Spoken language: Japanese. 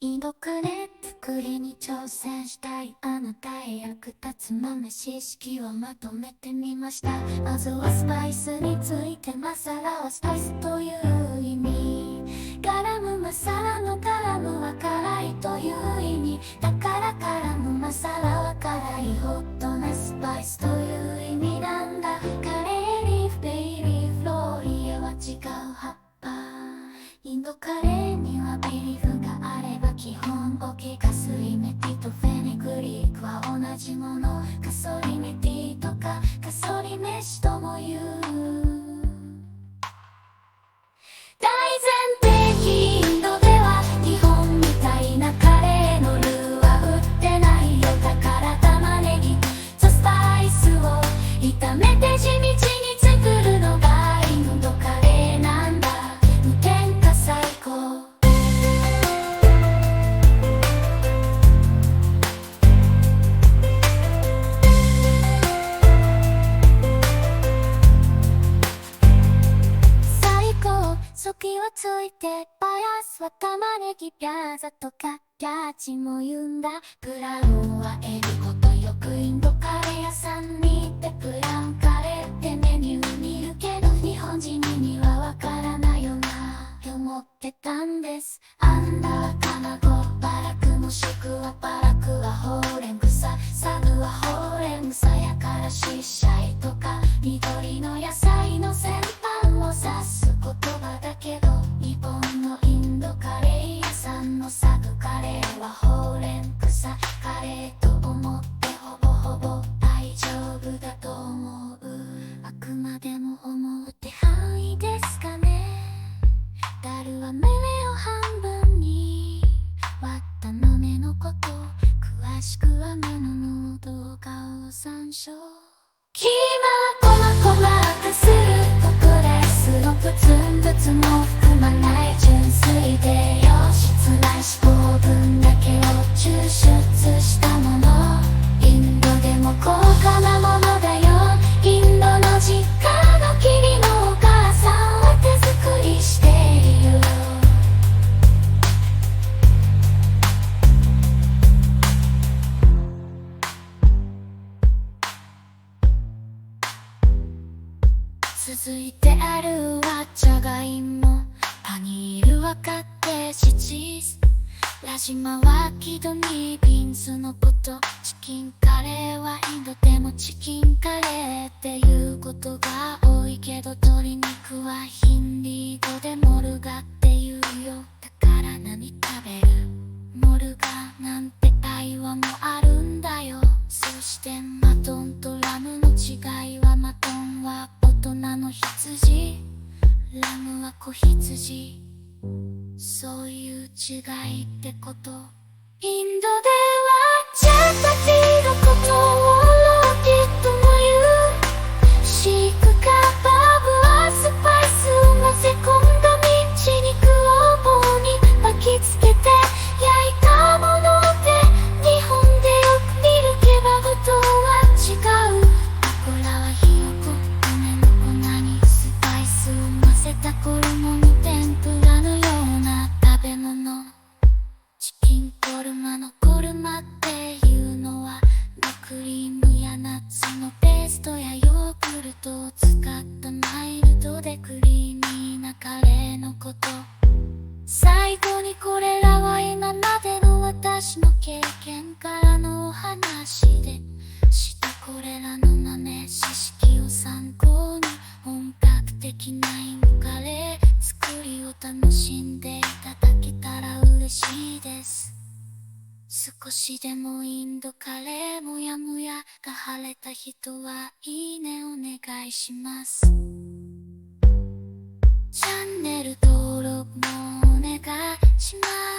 インドカレー作りに挑戦したいあなたへ役立つ豆知識をまとめてみました。まずはスパイスについて。マサラはスパイスという意味。ガラムマサラのガラムは辛いという意味。だからガラムマサラは辛いホットなスパイスという意味なんだ。カレーリーフ、ベイリーフ、ローリエは違う葉っぱ。インドカレーにはベリーフがあれば基本 OK。 カスリメティとフェネグリークは同じもの。カソリメティとかカソリ飯とも言う。大前提、インドでは日本みたいなカレーのルーは売ってないよ。だから玉ねぎとスパイスを炒めて地道に作るのがインドカレーなんだ。無添加最高。ソキをついてバヤスは玉ねぎピャザとかキャッチも言うんだ。ブラウンはエビコとよくインドカレー屋さんに行ってブラウンカレーってメニュー見るけど日本人にはわからないよなって思ってたんです。アンダは卵、バラクもしくはバラクはほうれん草、サグはほうれん草やからしシャイとか緑の野菜の先端を指す言葉だけど、日本のインドカレー屋さんのサグカレーはほうれん草カレーと思ってほぼほぼ大丈夫だと思う。あくまでも思うって範囲ですかね。ダルは豆を半分に割った豆のこと、詳しくはマノの動画を参照。キーマは細かくするとプレスのブツンブツも含まない純粋で良質な脂肪分だけを抽出したもの。インドでも高価なものだよ。インドの実家の義理のお母さんは手作りしているよ。続いてあるはジャガイモ、パニールはカッテージチーズ、ラジマはキドニービーンズのこと。チキンカレーはインドでもチキンカレーっていうことが多いけど、鶏肉はヒンディー語でモルガっていうよ。だから何食べる？モルガなんて会話もあるんだよ。そしてマトンとラムの違いは、マトンは大人の羊、ラムは子羊。そういう違いってこと。インドではチャパティのことをローティとも言う。シークカバブはスパイスを混ぜ込んだミンチ肉を棒に巻きつけて焼いたもので、日本でよく見るケバブとは違う。油はひよこ、骨の粉にスパイスを混ぜた衣の天ぷらのような食べ物。チキンコルマのコルマっていうのはクリームやナッツのペーストやヨーグルトを使ったマイルドでクリーミーなカレーのこと。最後にこれらは今までの私の経験からのお話でしたこれらの豆知識を参考に本格的なインドカレー作りを楽しんでいただけたら嬉しいです。少しでもインドカレーもやもやが晴れた人はいいねお願いします。チャンネル登録もお願いします。